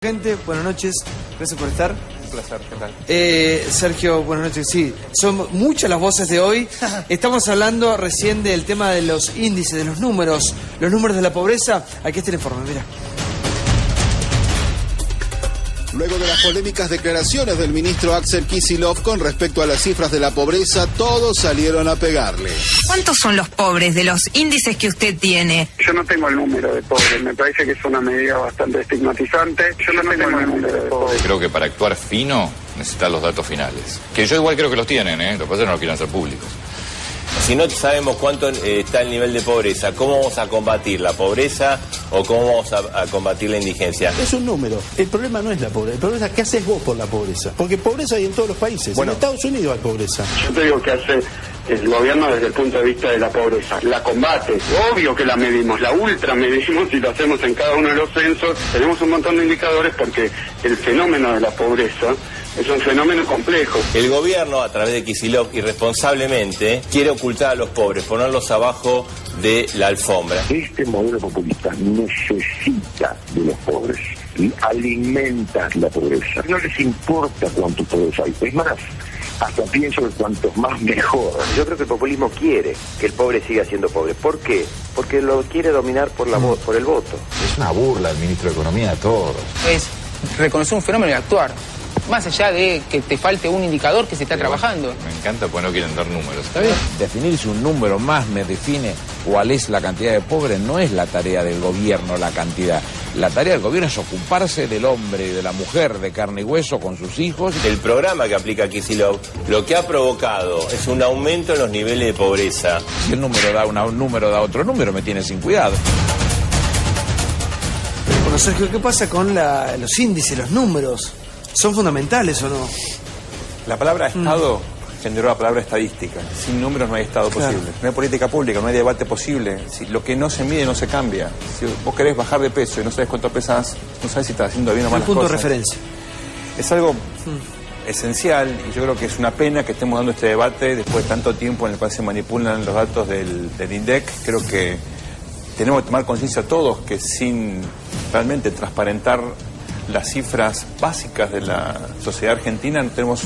Gente, buenas noches, gracias por estar. Un placer, ¿qué tal? Sergio, buenas noches, sí, son muchas las voces de hoy. Estamos hablando recién del tema de los índices, de los números de la pobreza. Aquí está el informe, mira. Luego de las polémicas declaraciones del ministro Axel Kicillof con respecto a las cifras de la pobreza, todos salieron a pegarle. ¿Cuántos son los pobres de los índices que usted tiene? Yo no tengo el número de pobres, me parece que es una medida bastante estigmatizante. Yo no tengo el número de pobres. Creo que para actuar fino necesitan los datos finales. Que yo igual creo que los tienen, Lo que pasa es que no los quieren hacer públicos. Si no sabemos cuánto está el nivel de pobreza, ¿cómo vamos a combatir la pobreza o cómo vamos a combatir la indigencia? Es un número. El problema no es la pobreza. El problema es qué haces vos por la pobreza. Porque pobreza hay en todos los países. Bueno, en Estados Unidos hay pobreza. Yo te digo que hace el gobierno desde el punto de vista de la pobreza. La combate. Obvio que la medimos, la ultra medimos y lo hacemos en cada uno de los censos. Tenemos un montón de indicadores porque el fenómeno de la pobreza es un fenómeno complejo. El gobierno, a través de Kicillof, irresponsablemente, quiere ocultar a los pobres, ponerlos abajo de la alfombra. Este modelo populista necesita de los pobres y alimenta la pobreza. No les importa cuántos pobres hay. Es más, hasta pienso que cuantos más mejor. Yo creo que el populismo quiere que el pobre siga siendo pobre. ¿Por qué? Porque lo quiere dominar por el voto. Es una burla el ministro de Economía a todos. Es reconocer un fenómeno y actuar. Más allá de que te falte un indicador que se está trabajando. Me encanta porque no quieren dar números. ¿Está bien? Definir si un número más me define cuál es la cantidad de pobres no es la tarea del gobierno, la cantidad. La tarea del gobierno es ocuparse del hombre y de la mujer de carne y hueso con sus hijos. El programa que aplica Kicillof lo que ha provocado es un aumento en los niveles de pobreza. Si el número da un número, da otro número, me tiene sin cuidado. Bueno, Sergio, ¿qué pasa con los índices, los números? ¿Son fundamentales o no? La palabra Estado generó la palabra estadística. Sin números no hay Estado posible. No hay política pública, no hay debate posible. Si lo que no se mide no se cambia. Si vos querés bajar de peso y no sabés cuánto pesas, no sabés si estás haciendo bien o mal las cosas. Punto de referencia. Es algo esencial y yo creo que es una pena que estemos dando este debate después de tanto tiempo en el cual se manipulan los datos del INDEC. Creo que tenemos que tomar conciencia todos que sin realmente transparentar las cifras básicas de la sociedad argentina no tenemos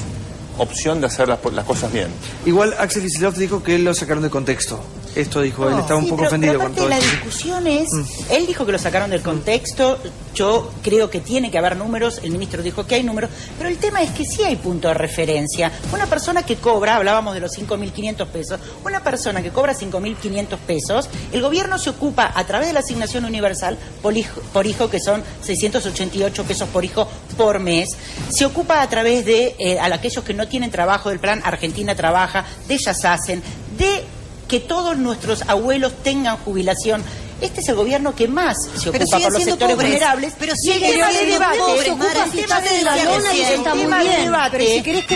opción de hacer las cosas bien. Igual Axel Kicillof dijo que lo sacaron de contexto. Esto dijo, él estaba un poco ofendido con todo la esto. Discusión es, él dijo que lo sacaron del contexto, yo creo que tiene que haber números, el ministro dijo que hay números, pero el tema es que sí hay punto de referencia. Una persona que cobra, hablábamos de los 5.500 pesos, una persona que cobra 5.500 pesos, el gobierno se ocupa a través de la asignación universal por hijo, que son 688 pesos por hijo por mes, se ocupa a través de a aquellos que no tienen trabajo del plan Argentina Trabaja, de Ellas Hacen, de que todos nuestros abuelos tengan jubilación. Este es el gobierno que más se ocupa por los sectores vulnerables. Pero si el tema de debate,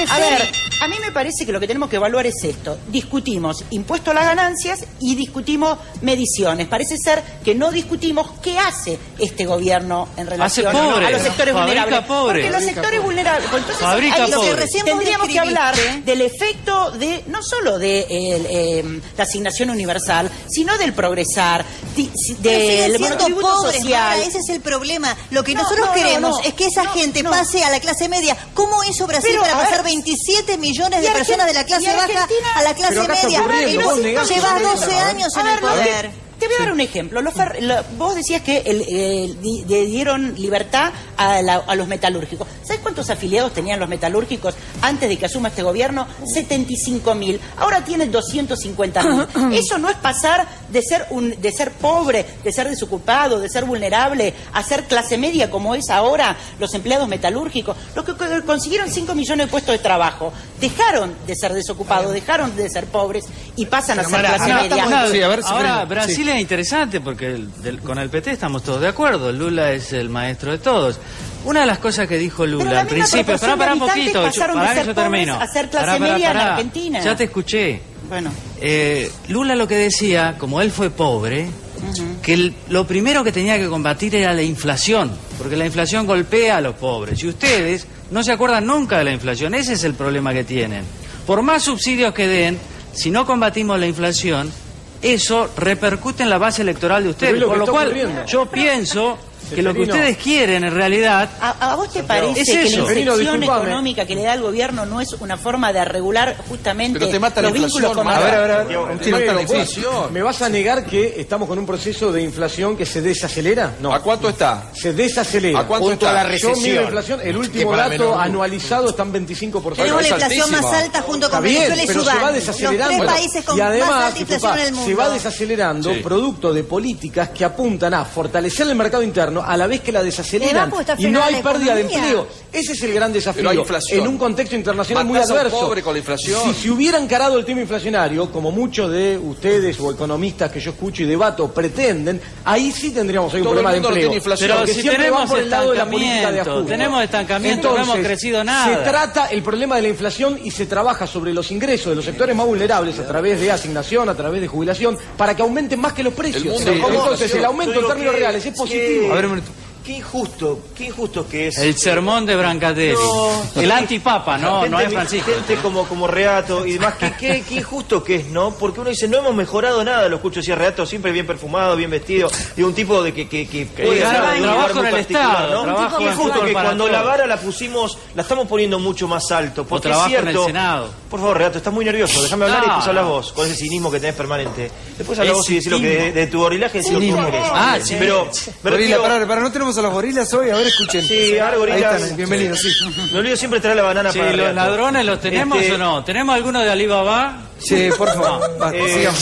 a ver, a mí me parece que lo que tenemos que evaluar es esto. Discutimos impuesto a las ganancias y discutimos mediciones. Parece ser que no discutimos qué hace este gobierno en relación a los sectores vulnerables. Porque los sectores vulnerables, entonces tendríamos que hablar del efecto de no solo de la asignación universal, sino del progresar, del monotributo social. Ese es el problema. Lo que nosotros queremos es que esa gente pase a la clase media. ¿Cómo hizo Brasil para pasar 27 millones de personas de la clase baja a la clase media? Llevas 12 años en el poder. Te voy a dar un ejemplo. Vos decías que le dieron libertad a los metalúrgicos. ¿Sabés cuántos afiliados tenían los metalúrgicos antes de que asuma este gobierno? 75.000. Ahora tienen 250.000. Eso no es pasar de ser pobre, de ser desocupado, de ser vulnerable, a ser clase media como es ahora los empleados metalúrgicos. Los que consiguieron 5 millones de puestos de trabajo dejaron de ser desocupados, dejaron de ser pobres y pasan a ser clase media. Ahora, Brasil es interesante porque con el PT estamos todos de acuerdo. Lula es el maestro de todos. Una de las cosas que dijo Lula al principio, para un poquito, para que yo termino. A ser clase media en Argentina. Ya te escuché. Bueno. Lula lo que decía, como él fue pobre, que lo primero que tenía que combatir era la inflación, porque la inflación golpea a los pobres. Y ustedes no se acuerdan nunca de la inflación, ese es el problema que tienen. Por más subsidios que den, si no combatimos la inflación, eso repercute en la base electoral de ustedes. Por lo cual, yo pienso que lo que ustedes quieren en realidad... ¿A vos te parece es que eso? la inflexión económica que le da el gobierno no es una forma de regular justamente Pero te mata la los vínculos inflación, ¿Me vas a negar que estamos con un proceso de inflación que se desacelera? No. ¿A cuánto está? Se desacelera. ¿A cuánto Junto está? a la recesión. Yo mido la inflación, el último dato anualizado está en 25%. Tenemos la inflación más alta junto con Venezuela y pero Sudán. se va desacelerando. Los 3 países con y además, más alta inflación en el mundo. se va desacelerando producto de políticas que apuntan a fortalecer el mercado interno a la vez que la desaceleran. Y no hay pérdida de empleo. Ese es el gran desafío. En un contexto internacional muy adverso. Pobre con la inflación. Si hubiera encarado el tema inflacionario, como muchos de ustedes o economistas que yo escucho y debato pretenden, ahí sí tendríamos hoy un problema de empleo. Pero si tenemos por el lado de la política de ajuste. Tenemos estancamiento, entonces, no hemos crecido nada. Se trata el problema de la inflación y se trabaja sobre los ingresos de los sectores más vulnerables a través de asignación, a través de jubilación, para que aumenten más que los precios. Entonces el aumento en términos reales es positivo. A ver un momento. Qué injusto que es. El sermón de Brancatelli. El antipapa, no es Francisco. Gente como Reato y demás, qué injusto que es, ¿no? Porque uno dice, no hemos mejorado nada, lo escucho decir Reato, siempre bien perfumado, bien vestido, y un tipo de que puede hablar de un lugar muy particular, ¿no? Qué injusto que cuando la vara la estamos poniendo mucho más alto, porque es cierto. En el Senado. Por favor, Reato, estás muy nervioso, déjame hablar y después hablas vos, con ese cinismo que tenés permanente. Después hablas vos y decís lo que de tu gorilaje, decís lo que vos querés. Ah, sí. Pero para no tenemos a los gorilas hoy, a ver, escuchen. Sí, ahora gorilas. Ahí están, bienvenidos, sí. Me olvido siempre traer la banana para los ladrones los tenemos o no. ¿Tenemos alguno de Alibaba? Sí, por favor. Sigamos.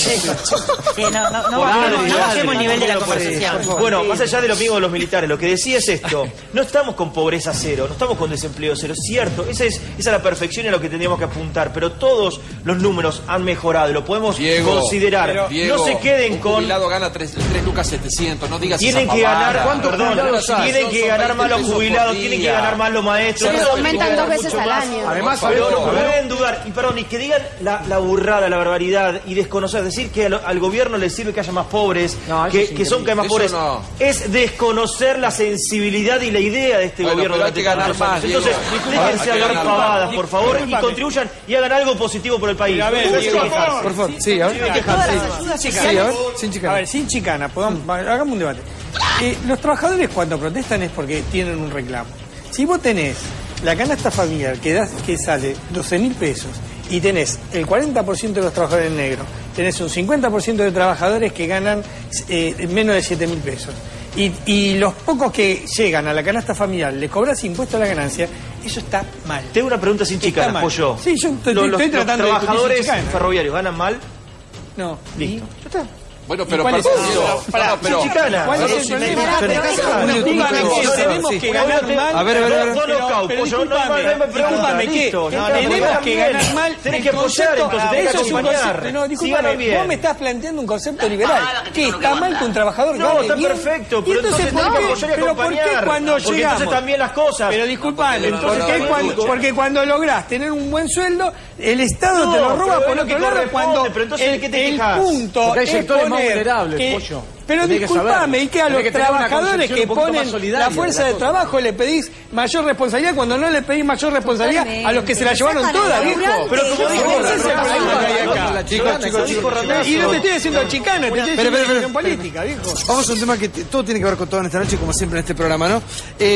Sí, no bajemos el nivel de la conversación. Bueno, más allá de lo mismo de los militares, lo que decía es esto. No estamos con pobreza cero, no estamos con desempleo cero. Cierto, esa es la perfección y a lo que tendríamos que apuntar. Pero todos los números han mejorado y lo podemos considerar. Diego, no se queden con... Un jubilado gana 3 lucas 700, no digas tienen que ganar, tienen que ganar más los jubilados, tienen que ganar más los maestros. Pero aumentan 2 veces al año. Además, pueden dudar, y que digan la burrada, la barbaridad y desconocer, decir que al gobierno le sirve que haya más pobres, que son que hay más pobres, es desconocer la sensibilidad y la idea de este gobierno durante tantos años. Entonces, déjense hablar pavadas, por favor, y contribuyan y hagan algo positivo por el país. A ver, por favor, sí, a ver. A ver, sin chicana, hagamos un debate. Los trabajadores cuando protestan es porque tienen un reclamo. Si vos tenés la canasta familiar que sale 12.000 pesos y tenés el 40% de los trabajadores negros, tenés un 50% de trabajadores que ganan menos de 7.000 pesos, y los pocos que llegan a la canasta familiar le cobras impuesto a la ganancia, eso está mal. Tengo una pregunta sin chicana, Pollo. Sí, yo estoy tratando de ¿Los trabajadores ferroviarios ganan mal? No. Listo. Ya está. Bueno, pero pero chicana. ¿Cuál es el problema? Tenemos que ganar mal. A ver. Pero discúlpame, ¿qué? Tenemos que ganar mal. Tenés que apoyar, entonces tenés que acompañar. No, discúlpame, vos me estás planteando un concepto liberal. ¿Qué? ¿Está mal que un trabajador gane bien? No, está perfecto, pero entonces tenés que apoyar y acompañar. ¿Por qué cuando llegamos? Porque entonces también las cosas. Pero discúlpame, porque cuando lográs tener un buen sueldo, el Estado te lo roba por otro lado cuando el punto es poner... Pero disculpame, ¿y qué a los trabajadores que ponen la fuerza de trabajo le pedís mayor responsabilidad cuando no le pedís mayor responsabilidad a los que se la llevaron toda, viejo? Pero como dijo y no te estoy diciendo chicana, te estoy diciendo decisión política, viejo. Vamos a un tema que todo tiene que ver con todo en esta noche, como siempre en este programa, ¿no?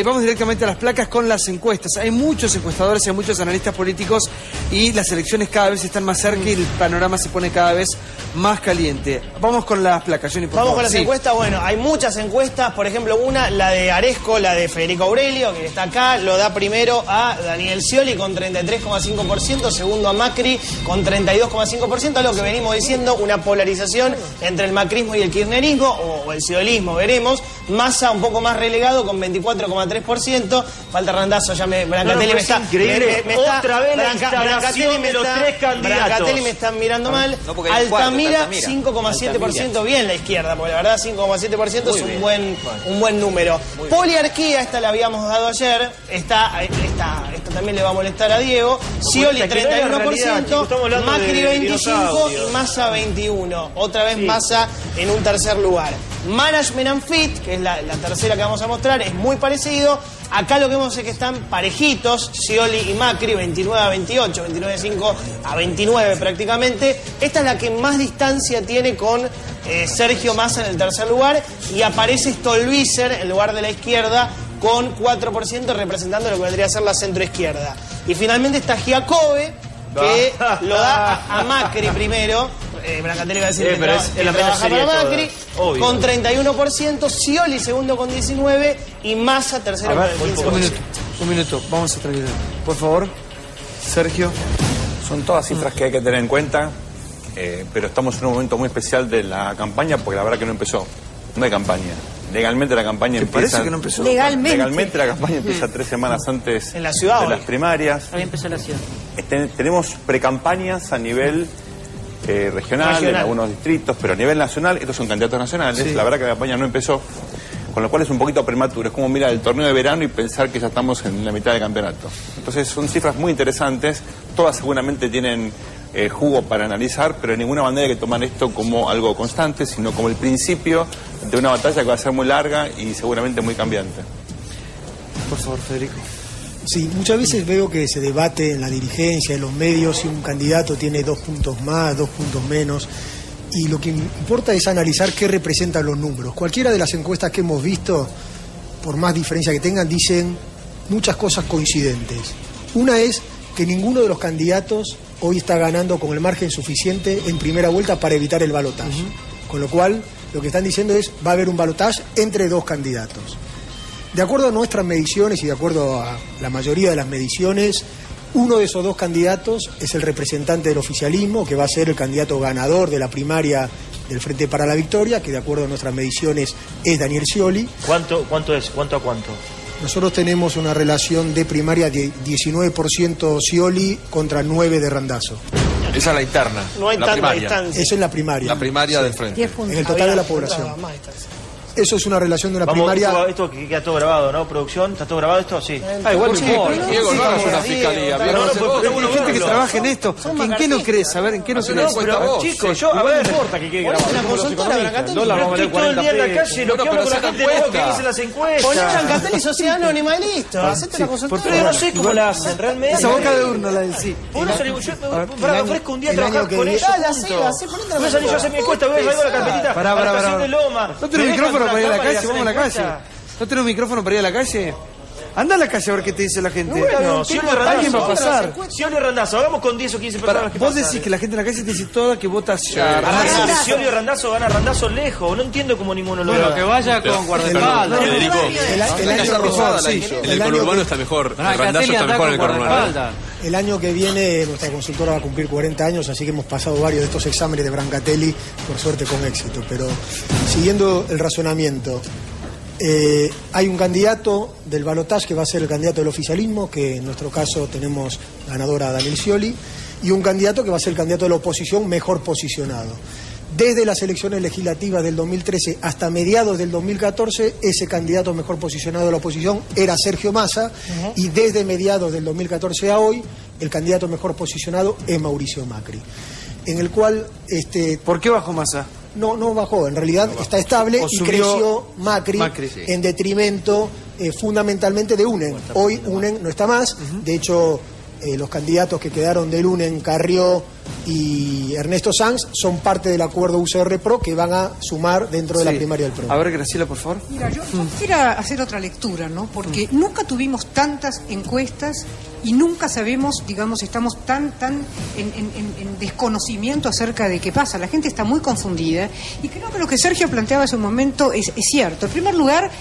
Vamos directamente a las placas con las encuestas. Hay muchos encuestadores, hay muchos analistas políticos y las elecciones cada vez están más cerca y el panorama se pone cada vez más caliente. Vamos con las placas, Johnny, por favor. Vamos con las encuestas, bueno, hay muchas encuestas, por ejemplo la de Aresco, la de Federico Aurelio, que está acá, lo da primero a Daniel Scioli con 33,5%, segundo a Macri con 32,5%, algo que venimos diciendo, una polarización entre el macrismo y el kirchnerismo, o el sciolismo, veremos. Massa un poco más relegado con 24,3%, falta Randazzo, ya Brancatelli me está... Increíble, otra vez la instalación de los tres candidatos. Brancatelli me está mirando mal. Altamira 5,7%, bien la izquierda, porque la verdad 5,7% es un buen número. Poliarquía, esta la habíamos dado ayer, esta también le va a molestar a Diego. Scioli 31%, Macri 25% y Massa 21%. Otra vez Massa en un tercer lugar. Management and Fit, que que es la tercera que vamos a mostrar, es muy parecido. Acá lo que vemos es que están parejitos, Scioli y Macri, 29 a 28, 29,5 a 29 prácticamente. Esta es la que más distancia tiene con Sergio Massa en el tercer lugar, y aparece Stolbizer en lugar de la izquierda con 4% representando lo que vendría a ser la centroizquierda. Y finalmente está Giacobbe, que lo da a Macri primero. Brancatelli va a decir pero es la trabaja para Macri, obvio, con 31%, Scioli segundo con 19% y Massa tercero con 15%. Un minuto, vamos a terminar. Por favor, Sergio. Son todas cifras que hay que tener en cuenta, pero estamos en un momento muy especial de la campaña, porque la verdad que no empezó. No hay campaña. Legalmente la campaña empieza... parece que no empezó? Legalmente la campaña empieza 3 semanas antes ¿En la ciudad de hoy? las primarias. Ahí empezó la ciudad. Tenemos precampañas a nivel regional, en algunos distritos, pero a nivel nacional, estos son candidatos nacionales. Sí. La verdad que la campaña no empezó, con lo cual es un poquito prematuro. Es como mirar el torneo de verano y pensar que ya estamos en la mitad del campeonato. Entonces son cifras muy interesantes, todas seguramente tienen jugo para analizar, pero de ninguna manera hay que tomar esto como algo constante, sino como el principio de una batalla que va a ser muy larga y seguramente muy cambiante. Por favor, Federico. Sí, muchas veces veo que se debate en la dirigencia, en los medios, si un candidato tiene 2 puntos más, 2 puntos menos, y lo que importa es analizar qué representan los números. Cualquiera de las encuestas que hemos visto, por más diferencia que tengan, dicen muchas cosas coincidentes. Una es que ninguno de los candidatos hoy está ganando con el margen suficiente en primera vuelta para evitar el balotaje. Con lo cual, lo que están diciendo es va a haber un balotaje entre 2 candidatos. De acuerdo a nuestras mediciones y de acuerdo a la mayoría de las mediciones, uno de esos 2 candidatos es el representante del oficialismo, que va a ser el candidato ganador de la primaria del Frente para la Victoria, que de acuerdo a nuestras mediciones es Daniel Scioli. ¿Cuánto es? ¿Cuánto a cuánto? Nosotros tenemos una relación de primaria de 19% Scioli contra 9% de Randazzo. Esa es la interna. No hay la tanta primaria. distancia. Eso es la primaria. La primaria del Frente. En el total de la población. Eso es una relación de una primaria. Esto que queda todo grabado, ¿no? ¿Producción? ¿Está todo grabado esto? Sí. Igual no importa. Diego, no hagas una fiscalía. Hay gente que trabaja en esto. ¿En qué no crees? A ver, ¿en qué no crees? Chicos, yo, a ver, importa que quede grabado. Una consultora, Brancatelli. Estoy todo el día en la calle, lo que hablo con la gente nueva que dice las encuestas. Poné Brancatelli, sociedad anónima y listo. Hacete una consultora. Pero yo no sé cómo la hacen, realmente. Esa boca de urno, la del sí. Yo me ofrezco un día a trabajar con ellos. Voy a salir yo a hacer mi encuesta, voy a salir con la carpetita. Pará. de Loma. ¿No tenés micrófono para ir a la calle? Vamos a la calle. ¿No tenés un micrófono para ir a la calle? Anda a la calle a ver qué te dice la gente. Alguien va a pasar. Scioli Randazzo, hagamos con 10 o 15 personas. Vos decís que la gente en la calle te dice toda que vota Scioli Randazzo gana Randazzo lejos. No entiendo cómo ninguno lo Pero que vaya con guardaespaldas. Federico, la casa rosada la hizo. En el conurbano está mejor. El Randazzo está mejor en el conurbano. El año que viene nuestra consultora va a cumplir 40 años, así que hemos pasado varios de estos exámenes de Brancatelli, por suerte con éxito. Pero siguiendo el razonamiento, hay un candidato del balotaje que va a ser el candidato del oficialismo, que en nuestro caso tenemos ganadora a Daniel Scioli, y un candidato que va a ser el candidato de la oposición mejor posicionado. Desde las elecciones legislativas del 2013 hasta mediados del 2014, ese candidato mejor posicionado de la oposición era Sergio Massa, y desde mediados del 2014 a hoy, el candidato mejor posicionado es Mauricio Macri. En el cual... ¿Por qué bajó Massa? No bajó, en realidad está estable y creció Macri sí. En detrimento fundamentalmente de UNEN. Hoy UNEN no está más, de hecho los candidatos que quedaron del UNEN, Carrió y Ernesto Sanz, son parte del acuerdo UCR-PRO que van a sumar dentro de la primaria del PRO. A ver, Graciela, por favor. Mira, yo quisiera hacer otra lectura, ¿no? Porque nunca tuvimos tantas encuestas y nunca sabemos, digamos, estamos tan en desconocimiento acerca de qué pasa. La gente está muy confundida y creo que lo que Sergio planteaba hace un momento es cierto. En primer lugar,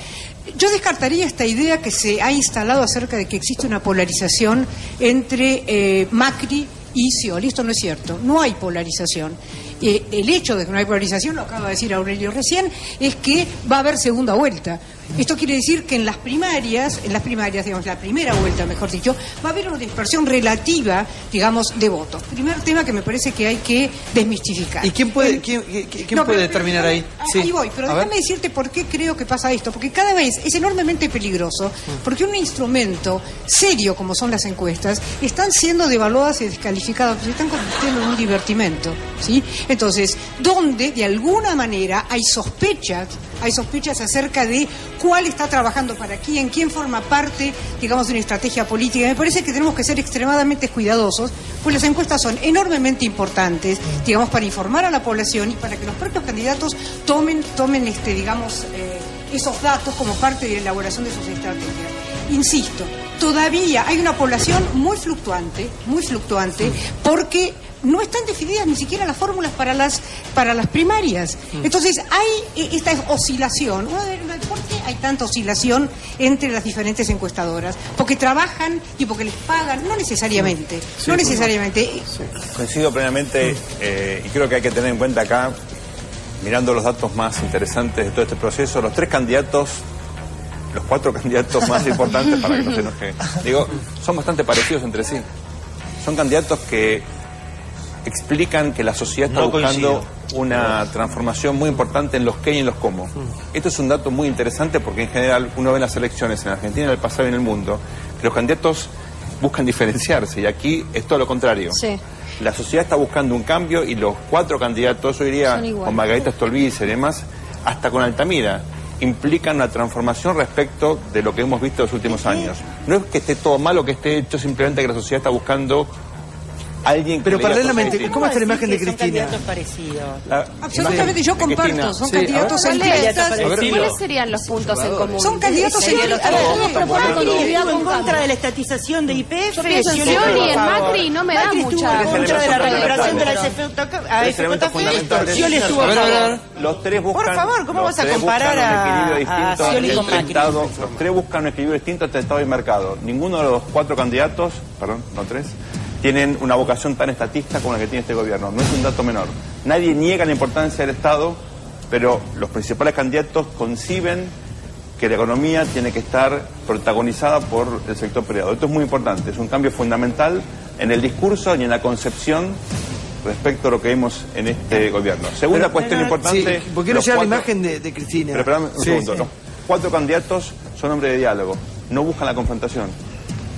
yo descartaría esta idea que se ha instalado acerca de que existe una polarización entre Macri y Scioli. Esto no es cierto, no hay polarización. El hecho de que no hay polarización, lo acaba de decir Aurelio recién, es que va a haber segunda vuelta. Esto quiere decir que en las primarias, digamos, la primera vuelta, mejor dicho, va a haber una dispersión relativa, digamos, de votos. Primer tema que me parece que hay que desmistificar. ¿Y quién puede, quién puede determinar ahí? Ahí voy, pero déjame decirte por qué creo que pasa esto, porque cada vez es enormemente peligroso, porque un instrumento serio como son las encuestas están siendo devaluadas y descalificadas, se están convirtiendo en un divertimento, ¿sí? Entonces, donde de alguna manera hay sospechas acerca de cuál está trabajando para quién forma parte, digamos, de una estrategia política. Me parece que tenemos que ser extremadamente cuidadosos, pues las encuestas son enormemente importantes, digamos, para informar a la población y para que los propios candidatos tomen esos datos como parte de la elaboración de sus estrategias. Insisto, todavía hay una población muy fluctuante, porque no están definidas ni siquiera las fórmulas para las primarias. Entonces hay esta oscilación. ¿Por qué hay tanta oscilación entre las diferentes encuestadoras? Porque trabajan y porque les pagan, no necesariamente. Coincido plenamente y creo que hay que tener en cuenta acá, mirando los datos más interesantes de todo este proceso, los 4 candidatos más importantes, para que no se enoje, son bastante parecidos entre sí. Son candidatos que explican que la sociedad está buscando una transformación muy importante en los qué y en los cómo. Esto es un dato muy interesante porque en general uno ve en las elecciones en Argentina, en el pasado y en el mundo, que los candidatos buscan diferenciarse y aquí es todo lo contrario. Sí. La sociedad está buscando un cambio y los 4 candidatos, yo diría, con Margarita Stolbizer y demás, hasta con Altamira, implican una transformación respecto de lo que hemos visto en los últimos años. No es que esté todo mal o que esté hecho, simplemente que la sociedad está buscando alguien que... Pero paralelamente, ¿cómo está la imagen de Cristina? Son candidatos parecidos. Absolutamente, yo comparto. Son candidatos en ¿Cuáles serían los puntos en común? Son candidatos en contra de la estatización de YPF. Scioli en Macri no me da mucha... En contra de la recuperación de la Scioli estuvo a favor. Los 3 buscan... Por favor, ¿cómo vas a comparar a Scioli con Macri? Los 3 buscan un equilibrio distinto entre Estado y mercado. Ninguno de los 4 candidatos, perdón, no 3... tienen una vocación tan estatista como la que tiene este gobierno. No es un dato menor. Nadie niega la importancia del Estado, pero los principales candidatos conciben que la economía tiene que estar protagonizada por el sector privado. Esto es muy importante, es un cambio fundamental en el discurso y en la concepción respecto a lo que vimos en este gobierno. Segunda cuestión importante... Sí, porque quiero llegar a la imagen de Cristina. Pero esperame un segundo. Los 4 candidatos son hombres de diálogo, no buscan la confrontación.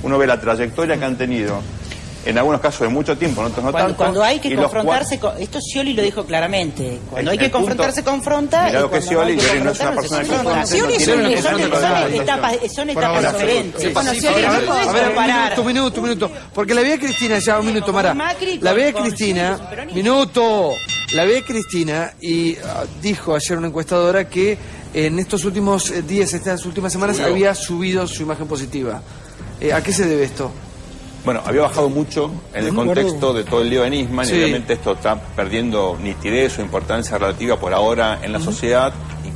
Uno ve la trayectoria que han tenido, en algunos casos de mucho tiempo, en otros no tanto. Cuando hay que confrontarse, esto Scioli lo dijo claramente. Cuando hay que confrontarse, confronta. Mirá lo que Scioli, Scioli no es una persona que confronta. Son etapas diferentes. A ver, un minuto. Porque la ve a Cristina, ya un minuto, Mara. La ve a Cristina, la ve a Cristina y dijo ayer una encuestadora que en estos últimos días, estas últimas semanas, había subido su imagen positiva. ¿A qué se debe esto? Bueno, había bajado mucho en el contexto de todo el lío de Nisman y obviamente esto está perdiendo nitidez o importancia relativa por ahora en la sociedad y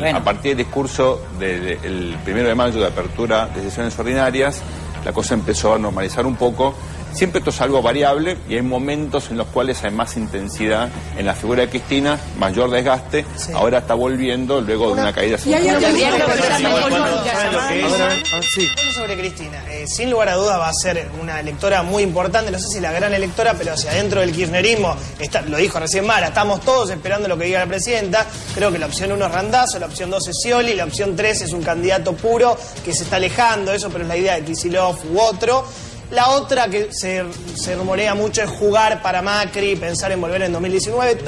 a partir del discurso del 1 de mayo de apertura de sesiones ordinarias, la cosa empezó a normalizar un poco. Siempre esto es algo variable y hay momentos en los cuales hay más intensidad en la figura de Cristina, mayor desgaste, ahora está volviendo luego de una caída. Sobre Cristina, sin lugar a dudas va a ser una electora muy importante, no sé si la gran electora, pero hacia adentro del kirchnerismo, lo dijo recién Mara, estamos todos esperando lo que diga la presidenta. Creo que la opción 1 es Randazzo, la opción 2 es Scioli, la opción 3 es un candidato puro que se está alejando, eso, pero es la idea de Kicillof u otro. La otra que se rumorea mucho es jugar para Macri, pensar en volver en 2019.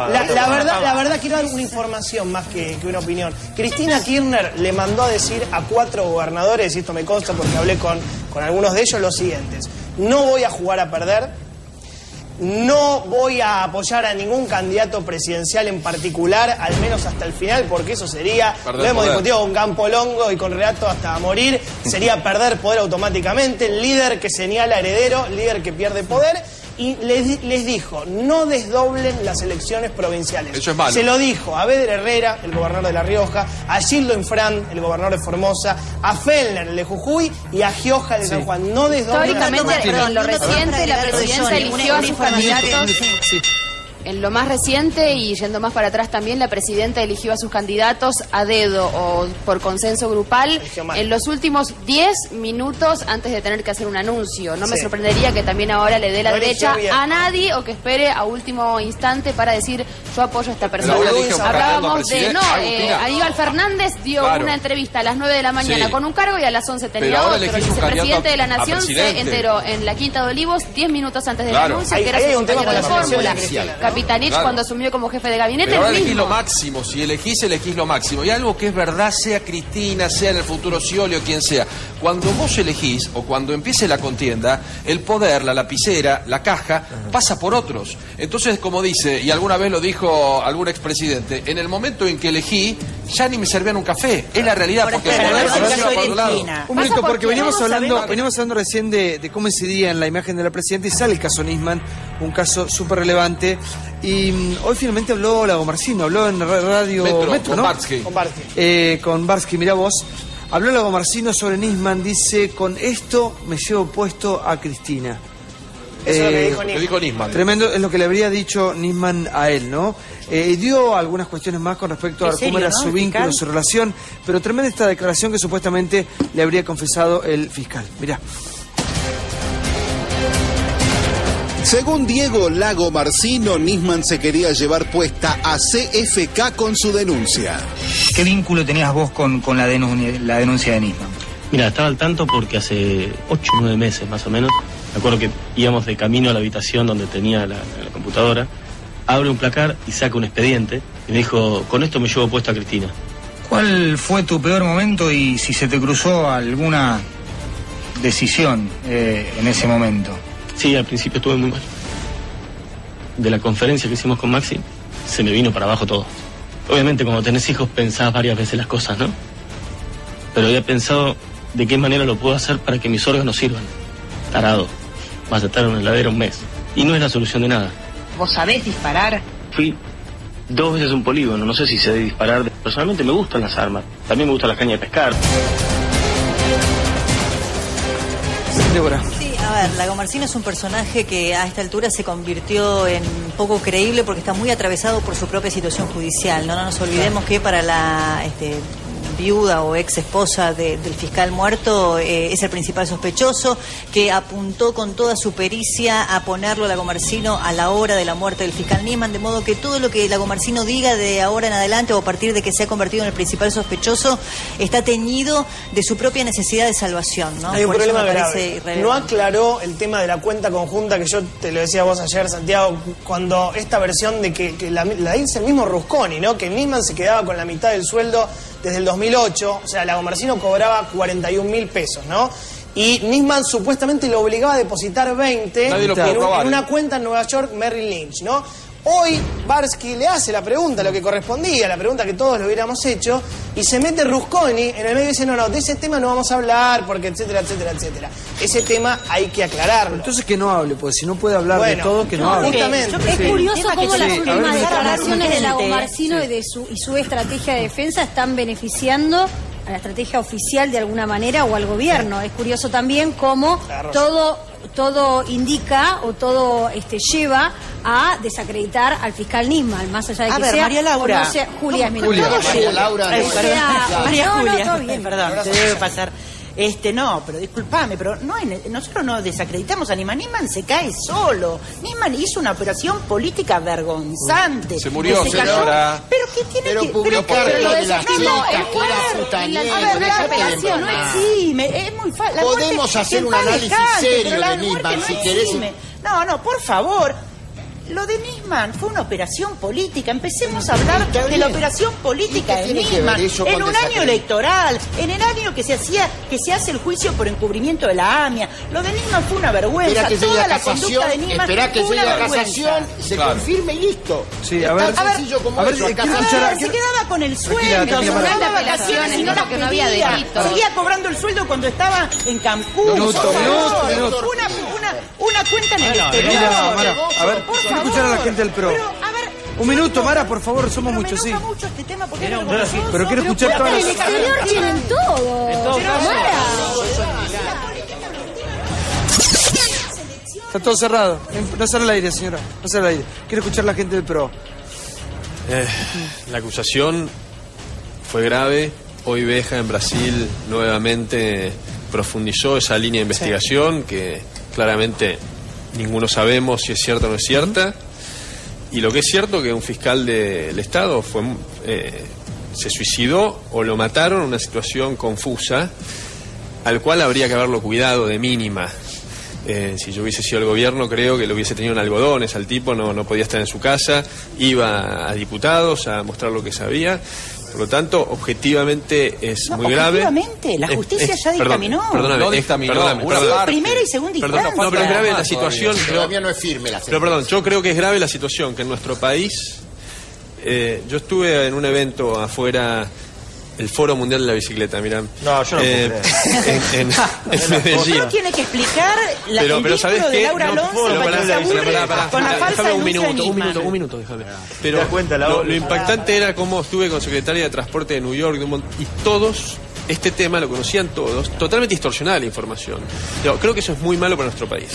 La verdad quiero dar una información más que una opinión. Cristina Kirchner le mandó a decir a 4 gobernadores, y esto me consta porque hablé con algunos de ellos, los siguientes: no voy a jugar a perder, no voy a apoyar a ningún candidato presidencial en particular, al menos hasta el final, porque eso sería, lo hemos discutido con Campolongo y con Renato hasta morir, sería perder poder automáticamente, líder que señala heredero, líder que pierde poder. Y les dijo, no desdoblen las elecciones provinciales. Eso es malo. Se lo dijo a Beder Herrera, el gobernador de La Rioja, a Gildo Infran, el gobernador de Formosa, a Fellner, el de Jujuy, y a Gioja, el de San Juan. No desdoblen. Históricamente, lo reciente, la presidenta eligió a sus candidatos. en lo más reciente y yendo más para atrás también, la presidenta eligió a sus candidatos a dedo o por consenso grupal en los últimos 10 minutos antes de tener que hacer un anuncio. No me sorprendería que también ahora le dé la derecha a nadie o que espere a último instante para decir yo apoyo a esta persona. Hablábamos de, Aníbal Fernández dio una entrevista a las 9 de la mañana con un cargo y a las 11 tenía otro. El vicepresidente de la Nación se enteró en la Quinta de Olivos 10 minutos antes del anuncio, que era su compañero de fórmula. Capitanich, cuando asumió como jefe de gabinete, pero ahora elegís lo máximo. Si elegís lo máximo. Y algo que es verdad, sea Cristina, sea en el futuro Scioli o quien sea. Cuando vos elegís o cuando empiece la contienda, el poder, la lapicera, la caja, pasa por otros. Entonces, como dice, y alguna vez lo dijo algún expresidente, en el momento en que elegí, ya ni me servían un café. Es la realidad, porque el poder se lleva para otro lado. Un minuto, porque veníamos hablando recién de cómo incidía en la imagen de la presidenta y sale el caso Nisman, un caso súper relevante. Y hoy finalmente habló Lago Marcino, habló en Radio Metro, ¿no? Con Barsky, mirá vos. Habló Lago Marcino sobre Nisman, dice, con esto me llevo puesto a Cristina. Eso es lo que dijo Nisman. Tremendo, es lo que le habría dicho Nisman a él, ¿no? Dio algunas cuestiones más con respecto a cómo era su vínculo, su relación, pero tremenda esta declaración que supuestamente le habría confesado el fiscal. Mirá. Según Diego Lago Marcino, Nisman se quería llevar puesta a CFK con su denuncia. ¿Qué vínculo tenías vos con la denuncia de Nisman? Mira, estaba al tanto porque hace 8 o 9 meses más o menos, me acuerdo que íbamos de camino a la habitación donde tenía la computadora, abre un placar y saca un expediente y me dijo, con esto me llevo puesta a Cristina. ¿Cuál fue tu peor momento y si se te cruzó alguna decisión en ese momento? Sí, al principio estuve muy mal. De la conferencia que hicimos con Maxi, se me vino para abajo todo. Obviamente, cuando tenés hijos, pensás varias veces las cosas, ¿no? Pero había pensado de qué manera lo puedo hacer para que mis órganos sirvan. Tarado. Vas a estar en una heladera un mes. Y no es la solución de nada. ¿Vos sabés disparar? Fui 2 veces a un polígono, no sé si sé disparar. Personalmente me gustan las armas. También me gusta la caña de pescar. Sí, a ver, Lago Marcino es un personaje que a esta altura se convirtió en poco creíble porque está muy atravesado por su propia situación judicial. No nos olvidemos que para la viuda o ex esposa del fiscal muerto es el principal sospechoso, que apuntó con toda su pericia a ponerlo a Lago Marcino a la hora de la muerte del fiscal Nisman, de modo que todo lo que Lago Marcino diga de ahora en adelante o a partir de que se ha convertido en el principal sospechoso está teñido de su propia necesidad de salvación, ¿no? Hay un problema grave. No aclaró el tema de la cuenta conjunta que yo te lo decía vos ayer, Santiago, cuando esta versión de que la dice el mismo Rusconi, ¿no? Que Nisman se quedaba con la mitad del sueldo desde el 2008, o sea, Lago Marcino cobraba 41.000 pesos, ¿no? Y Nisman supuestamente lo obligaba a depositar 20 en una cuenta en Nueva York, Merrill Lynch, ¿no? Hoy Barsky le hace la pregunta, lo que correspondía, la pregunta que todos lo hubiéramos hecho, y se mete Rusconi en el medio y dice, no, de ese tema no vamos a hablar, porque etcétera, etcétera, etcétera. Ese tema hay que aclararlo. Entonces que no hable, pues si no puede hablar de todo, que no hable. Justamente. Es curioso cómo las últimas declaraciones de Lago Marcino y su estrategia de defensa están beneficiando a la estrategia oficial de alguna manera o al gobierno. Es curioso también cómo todo indica o todo lleva a desacreditar al fiscal Nisman, más allá de que sea María Laura. O no sea, Julia, María Laura. María Julia. Todo bien. Perdón, te debe pasar. No, pero discúlpame, pero nosotros no desacreditamos a Nisman. Nisman se cae solo. Nisman hizo una operación política vergonzante. Se murió, señora. Pero ¿qué tiene pero que publicar pero de las operación no exime, es muy fácil. Podemos hacer un análisis serio de Nisman, si querés. No, por favor. Lo de Nisman fue una operación política. Empecemos a hablar de la operación política de Nisman en un año electoral, en el año que se hace el juicio por encubrimiento de la AMIA. Lo de Nisman fue una vergüenza. Toda la conducta de Nisman fue una vergüenza. La casación se confirme y listo. Sí, a ver, sencillo como eso. Se quedaba con el sueldo, cobraba vacaciones, y no las pedía. Seguía cobrando el sueldo cuando estaba en Cancún. Una cuenta en el exterior. A ver, quiero escuchar a la gente del PRO. Un minuto, Mara, por favor, somos muchos, sí. Mucho este tema porque pero quiero escuchar todas las... En el exterior tienen todo. En todo caso. Está todo cerrado. No sale al aire, señora. No sale al aire. Quiero escuchar a la gente del PRO. La acusación fue grave. Hoy Beja en Brasil nuevamente profundizó esa línea de investigación que claramente ninguno sabemos si es cierta o no es cierta. Y lo que es cierto es que un fiscal del Estado se suicidó o lo mataron en una situación confusa al cual habría que haberlo cuidado de mínima. Si yo hubiese sido el gobierno, creo que lo hubiese tenido en algodones al tipo, no podía estar en su casa, iba a diputados a mostrar lo que sabía. Por lo tanto, objetivamente es muy grave. Objetivamente, la justicia ya dictaminó. Perdóname, primera y segunda instancia. No, pero es grave la situación. Todavía no es firme la sentencia. Pero perdón, yo creo que es grave la situación que en nuestro país. Yo estuve en un evento afuera, el Foro Mundial de la Bicicleta, mirá. No, yo no en Medellín. Uno tiene que explicar el pero ¿sabés de qué? Laura Alonso con la falsa denuncia de Nisman. Un minuto, déjame. Pero lo impactante era cómo estuve con secretaria de Transporte de New York y todos, este tema lo conocían todos, totalmente distorsionada la información. Creo que eso es muy malo para nuestro país.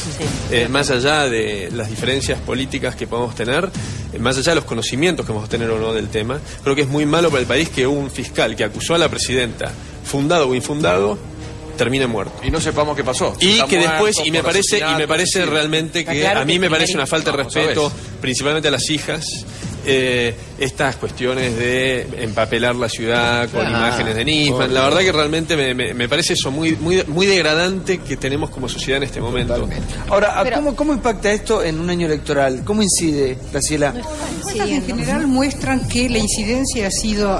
Más allá de las diferencias políticas que podemos tener, más allá de los conocimientos que vamos a tener o no del tema, creo que es muy malo para el país que un fiscal que acusó a la presidenta, fundado o infundado, termine muerto. Y no sepamos qué pasó. Y que después, y me parece realmente que a mí me parece una falta de respeto, principalmente a las hijas, estas cuestiones de empapelar la ciudad con imágenes de Nisman. La verdad que realmente me parece eso muy degradante que tenemos como sociedad en este momento. Totalmente. Ahora, ¿cómo impacta esto en un año electoral? ¿Cómo incide, Graciela? Las encuestas en general muestran que la incidencia ha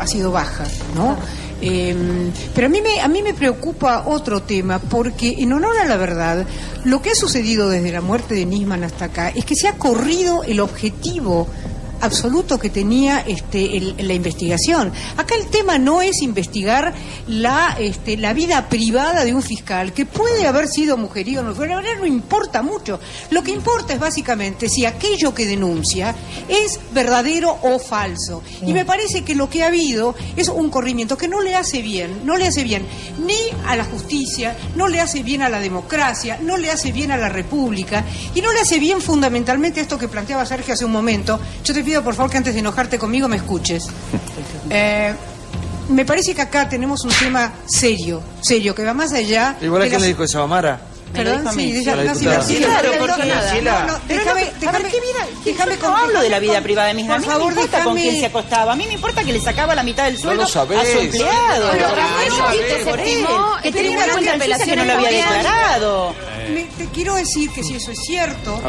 sido baja, ¿no? Pero a mí me preocupa otro tema, porque en honor a la verdad, lo que ha sucedido desde la muerte de Nisman hasta acá es que se ha corrido el objetivo absoluto que tenía la investigación. Acá el tema no es investigar la vida privada de un fiscal, que puede haber sido mujeriego, la verdad no importa mucho. Lo que importa es básicamente si aquello que denuncia es verdadero o falso. Y me parece que lo que ha habido es un corrimiento que no le hace bien ni a la justicia, no le hace bien a la democracia, no le hace bien a la república, y no le hace bien fundamentalmente esto que planteaba Sergio hace un momento. Yo te pido por favor que antes de enojarte conmigo me escuches. Me parece que acá tenemos un tema serio, que va más allá. Igual a quién le dijo eso, Amara. Perdón, sí, claro, porque déjame no hablo de la vida privada de mis amigos. Por favor, no importa con quién se acostaba. A mí me importa que le sacaba la mitad del sueldo a su empleado. Que tenía una cuenta de apelación que no lo había declarado. Te quiero decir que si eso es cierto,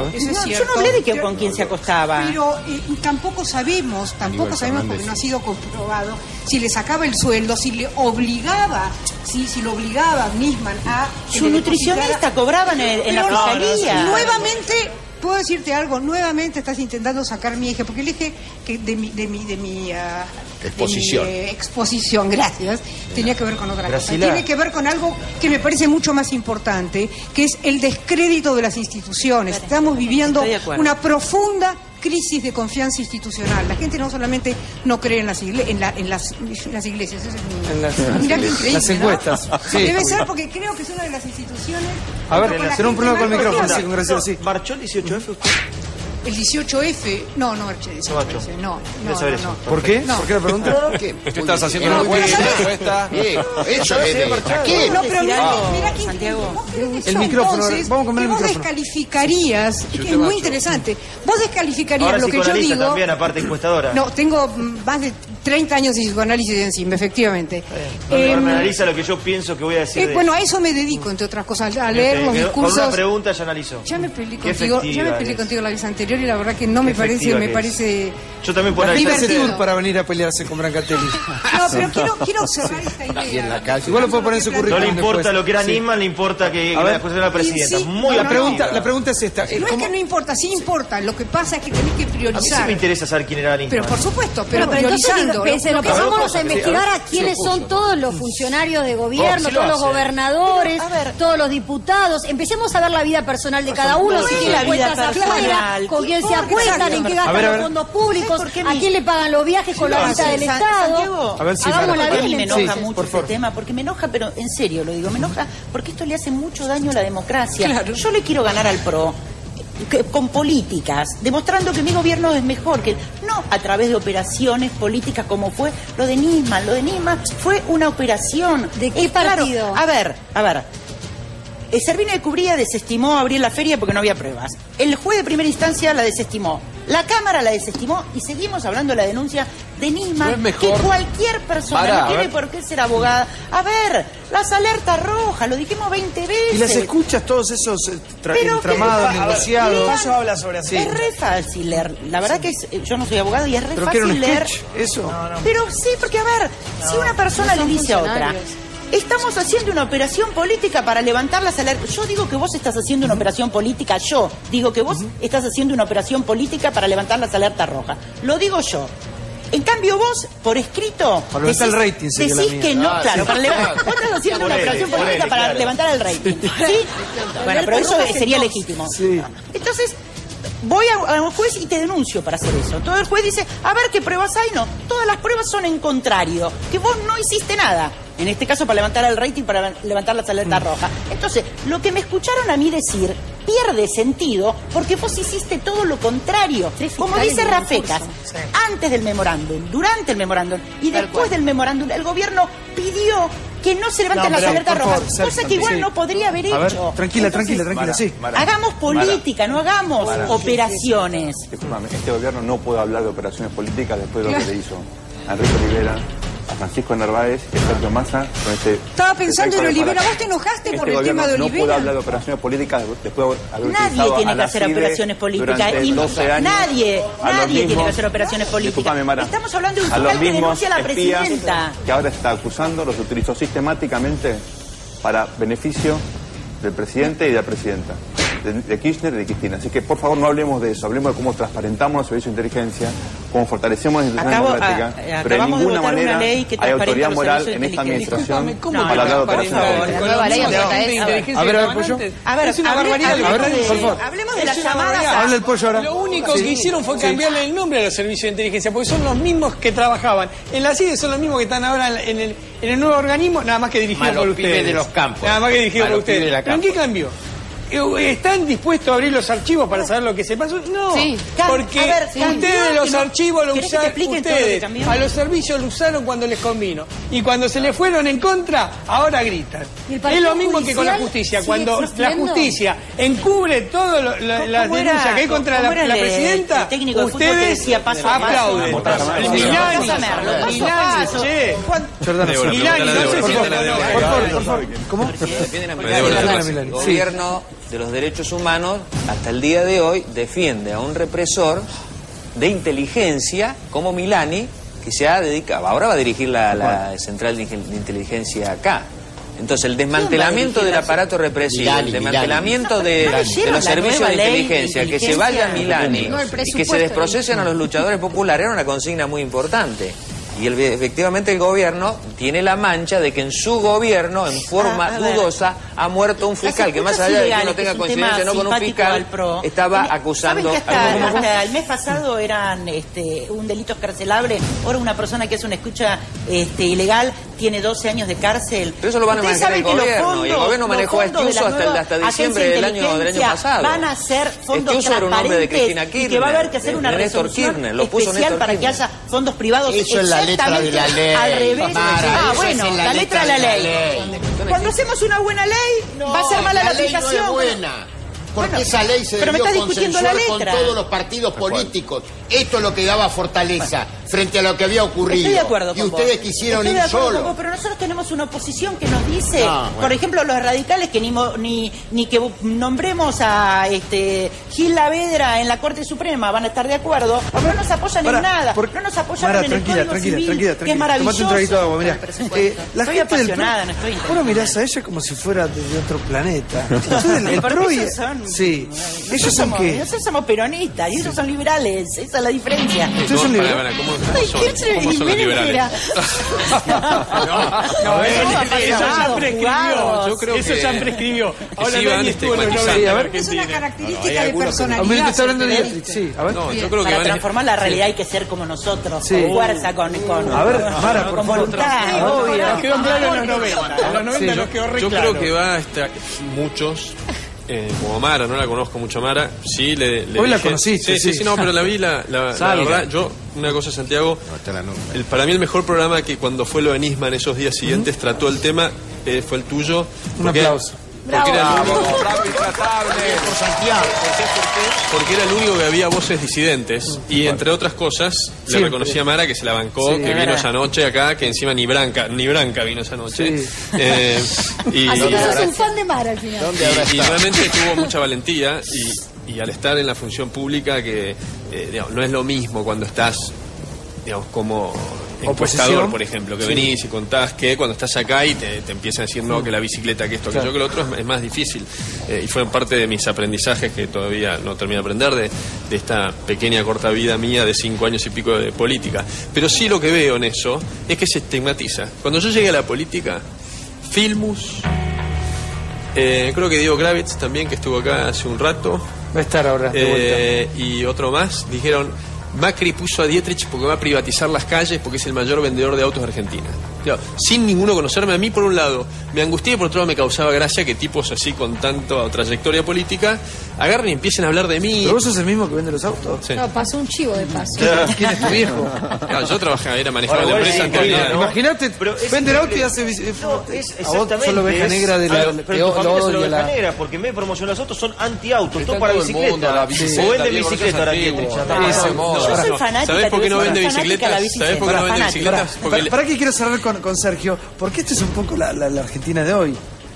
yo no hablé de con quién se acostaba. Pero tampoco sabemos porque no ha sido comprobado si le sacaba el sueldo, si le obligaba, si lo obligaba a Nisman a... Su nutricionista cobraba en la fiscalía. Nuevamente, puedo decirte algo, nuevamente estás intentando sacar mi eje, porque el eje que de mi exposición, gracias, tenía que ver con otra cosa. Tiene que ver con algo que me parece mucho más importante, que es el descrédito de las instituciones. Estamos viviendo una profunda crisis de confianza institucional. La gente no solamente no cree en las iglesias, mirá qué increíble, las encuestas. ¿no? Sí. Debe ser porque creo que es una de las instituciones. A ver, será un problema con el micrófono, sí, con Graciela, sí. ¿Marchó el 18F usted? El 18F, no, ¿Por qué? No. ¿Por qué la pregunta? ¿Qué estás haciendo una encuesta? Eso ¿a qué? No, pero mira que Santiago. El micrófono, vamos a comer el micrófono. Vos descalificarías, que es muy interesante, vos descalificarías ahora lo que yo digo. También, aparte encuestadora. No, tengo más de 30 años de psicoanálisis encima, efectivamente. Me analiza lo que yo pienso que voy a decir. Bueno, a eso me dedico, entre otras cosas, a leer los discursos. Con una pregunta ya analizo. Ya me peleé contigo la vez anterior y la verdad que no me parece. Yo también puedo analizar para venir a pelearse con Brancatelli. No, pero quiero cerrar esta idea. Igual lo puedo poner en su currículum. No le importa lo que era Nisman, le importa que después era la presidenta. La pregunta es esta. No es que no importa, sí importa. Lo que pasa es que tenés que priorizar. A mí sí me interesa saber quién era Nisman. Pero por supuesto, pero priorizando. Lo que vamos a investigar a quiénes son todos los funcionarios de gobierno, todos los gobernadores, todos los diputados. Empecemos a ver la vida personal de cada uno, si tiene cuentas afuera, con quién se acuestan, en qué gastan los fondos públicos, a quién le pagan los viajes con la guita del Estado. Hagamos la vida. Me enoja mucho este tema, porque me enoja, pero en serio lo digo, me enoja porque esto le hace mucho daño a la democracia. Yo le quiero ganar al PRO. con políticas, demostrando que mi gobierno es mejor, que no a través de operaciones políticas como fue lo de Nisman. Lo de Nisman fue una operación. ¿De qué partido? Claro, a ver. Servino de Cubría desestimó abrir la feria porque no había pruebas. El juez de primera instancia la desestimó. La Cámara la desestimó y seguimos hablando de la denuncia de Nisman, ¿No es que mejor? cualquier persona no tiene por qué ser abogada. A ver, las alertas rojas, lo dijimos 20 veces. Y las escuchas, todos esos entramados, negociados. Paso habla sobre así. Es re fácil leer. La verdad que yo no soy abogada y es re ¿Pero que era un fácil leer. sketch, eso? No. Pero sí, porque a ver, si una persona le dice a otra, estamos haciendo una operación política para levantar las alertas. Yo digo que vos estás haciendo una operación política, yo digo que vos estás haciendo una operación política para levantar las alertas rojas. Lo digo yo. En cambio vos, por escrito, para levantar el rating, sería decís la mía. que no, claro, vos estás haciendo una operación política para levantar el rating. ¿Sí? Bueno, pero eso sería legítimo. Sí. Entonces, voy a un juez y te denuncio para hacer eso. Todo el juez dice, a ver qué pruebas hay. No, todas las pruebas son en contrario, que vos no hiciste nada. En este caso, para levantar el rating, para levantar las alertas rojas. Entonces, lo que me escucharon a mí decir pierde sentido porque vos hiciste todo lo contrario. Como dice Rafecas, antes del memorándum, durante el memorándum y después del memorándum, el gobierno pidió que no se levanten las alertas rojas, cosa que igual no podría haber hecho. A ver, tranquila, sí. Hagamos política, no hagamos operaciones. Disculpame, este gobierno no puede hablar de operaciones políticas después de lo que le hizo a Enrique Olivera, a Francisco Narváez y a Sergio Massa con este... Estaba pensando en Olivera. ¿Vos te enojaste por el tema de Olivera? No puede hablar de operaciones políticas después de haber Nadie tiene que hacer operaciones políticas. Nadie tiene que hacer operaciones políticas. Estamos hablando de un fiscal que denuncia a la presidenta. Que ahora está acusando, los utilizó sistemáticamente para beneficio del presidente y de la presidenta, de Kirchner y de Cristina. Así que por favor no hablemos de eso, hablemos de cómo transparentamos los servicios de inteligencia, cómo fortalecemos la institución democrática, pero de ninguna manera hay autoridad moral en esta administración para hablar de operaciones. A ver, Pollo. Es una barbaridad. Por favor. Hablemos de las llamadas. Habla el Pollo ahora. Lo único que hicieron fue cambiarle el nombre a los servicios de inteligencia, porque son los mismos que trabajaban en la CIDE, son los mismos que están ahora en el nuevo organismo, nada más que dirigido por ustedes. de los campos. Nada más que dirigido por ustedes. ¿Pero en qué cambió? ¿Están dispuestos a abrir los archivos para saber lo que se pasó? No, porque ustedes los archivos lo usaron, ustedes a los servicios lo usaron cuando les convino. Y cuando se les fueron en contra, ahora gritan. Es lo mismo que con la justicia. Cuando la justicia encubre todas las denuncias que hay contra la presidenta, ustedes aplauden. ¿Cómo? El gobierno de los derechos humanos hasta el día de hoy defiende a un represor de inteligencia como Milani, que se ha dedicado, ahora va a dirigir la central de inteligencia acá. Entonces el desmantelamiento del aparato represivo, el desmantelamiento de los servicios de inteligencia, que se vaya Milani y que se desprocesen a los luchadores populares era una consigna muy importante. Y efectivamente el gobierno tiene la mancha de que en su gobierno, en forma dudosa, ha muerto un fiscal, que más allá de que no tenga coincidencia no con un fiscal, estaba acusando... Hasta el mes pasado eran un delito escarcelable, ahora una persona que hace una escucha ilegal tiene 12 años de cárcel. Pero eso lo van a manejar el gobierno, y el gobierno manejó este uso hasta diciembre del año pasado. Van a ser fondos este uso era un nombre de Cristina Kirchner, y que va a haber que hacer una resolución especial para que haya fondos privados. Eso es la letra de la ley. Al revés. Bueno, la letra de la ley. Cuando hacemos una buena ley, va a ser mala la aplicación. No es buena. Porque esa ley se debió consensuar con todos los partidos políticos. Esto es lo que daba fortaleza frente a lo que había ocurrido. Estoy de acuerdo con y ustedes quisieron ir solos. Pero nosotros tenemos una oposición que nos dice, por ejemplo, los radicales, que ni que nombremos a Gil Lavedra en la Corte Suprema van a estar de acuerdo. No nos apoyan en nada. No nos apoyan en el Código Civil, que es maravilloso. Tomate un traguito de agua, mirá. Estoy apasionada, no estoy Vos mirás a ella como si fuera de otro planeta. El PRO y... Sí. ¿Ellos son qué? Nosotros somos peronistas y ellos son liberales. Esa es la diferencia. ¿Ustedes son liberales? ¿Cómo son los liberales? Eso ya prescribió. Yo creo que eso ya prescribió. Ahora no estuvo en el Es una característica de personalidad. Está hablando de... Sí, a ver. Yo creo que para transformar la realidad hay que ser como nosotros, con fuerza, con a ver, Mara, por favor. Nos quedó claro en los 90. En los 90 nos quedó re claro. Yo creo que va a estar muchos como Mara, no la conozco mucho a Mara, sí le Hoy dije, la conociste, sí, no, pero la vi, la verdad, yo, una cosa, Santiago, para mí el mejor programa que cuando fue lo de Nisman esos días siguientes trató el tema fue el tuyo. Un aplauso. Porque era el único, por Santiago. porque era el único que había voces disidentes y entre otras cosas le reconocí a Mara que se la bancó, que vino esa noche acá, que encima ni Branca vino esa noche. Y así que sos un fan de Mara al final. Y realmente tuvo mucha valentía y al estar en la función pública que digamos, no es lo mismo cuando estás, digamos, como encuestador, por ejemplo, que venís y contás que cuando estás acá y te empiezan a decir no, que la bicicleta, que esto, que yo, que lo otro, es más difícil. Y fueron parte de mis aprendizajes que todavía no termino de aprender de esta pequeña corta vida mía de 5 años y pico de política. Pero sí lo que veo en eso es que se estigmatiza. Cuando yo llegué a la política, Filmus, creo que Diego Gravitz también, que estuvo acá hace un rato, va a estar ahora de vuelta. Y otro más, dijeron: Macri puso a Dietrich porque va a privatizar las calles porque es el mayor vendedor de autos de Argentina. Claro, sin ninguno conocerme, a mí por un lado me angustié y por otro lado me causaba gracia que tipos así con tanta trayectoria política agarren y empiecen a hablar de mí. ¿Pero vos sos el mismo que vende los autos? Sí. No, pasó un chivo de paso. ¿Quién es tu viejo? Claro, yo trabajaba, manejaba la empresa anterior. Imagínate, vende el auto y hace... exactamente. Sos la oveja negra de la... Pero tu familia es la oveja negra, porque en vez de promocionar los autos son anti-autos, todo para bicicleta. O vende bicicleta ahora Dietrich. Yo soy fanática. ¿Sabés por qué no vende bicicletas? ¿Sabés por qué no vende bicicletas? ¿Para qué quiero cerrar con Sergio? Porque esto es un poco la Argentina de hoy.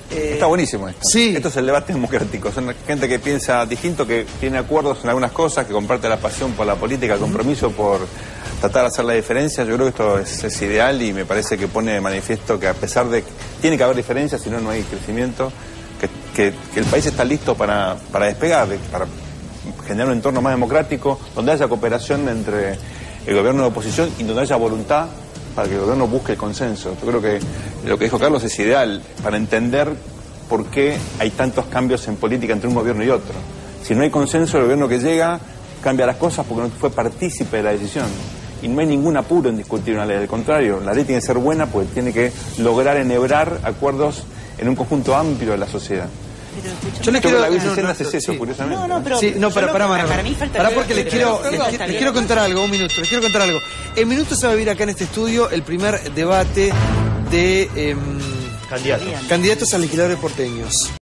Está buenísimo esto. Sí. Esto es el debate democrático. Son gente que piensa distinto, que tiene acuerdos en algunas cosas, que comparte la pasión por la política, el compromiso por tratar de hacer la diferencia. Yo creo que esto es ideal y me parece que pone de manifiesto que a pesar de que tiene que haber diferencias, si no, no hay crecimiento, que el país está listo para despegar, para generar un entorno más democrático, donde haya cooperación entre el gobierno y la oposición y donde haya voluntad para que el gobierno busque el consenso. Yo creo que lo que dijo Carlos es ideal para entender por qué hay tantos cambios en política entre un gobierno y otro. Si no hay consenso, el gobierno que llega cambia las cosas porque no fue partícipe de la decisión. Y no hay ningún apuro en discutir una ley. Al contrario, la ley tiene que ser buena porque tiene que lograr enhebrar acuerdos en un conjunto amplio de la sociedad. Yo le quiero... La bicicleta hace eso, curiosamente. Pará porque les quiero contar algo, un minuto. Les quiero contar algo. En minutos se va a vivir acá en este estudio el primer debate de candidatos a legisladores porteños.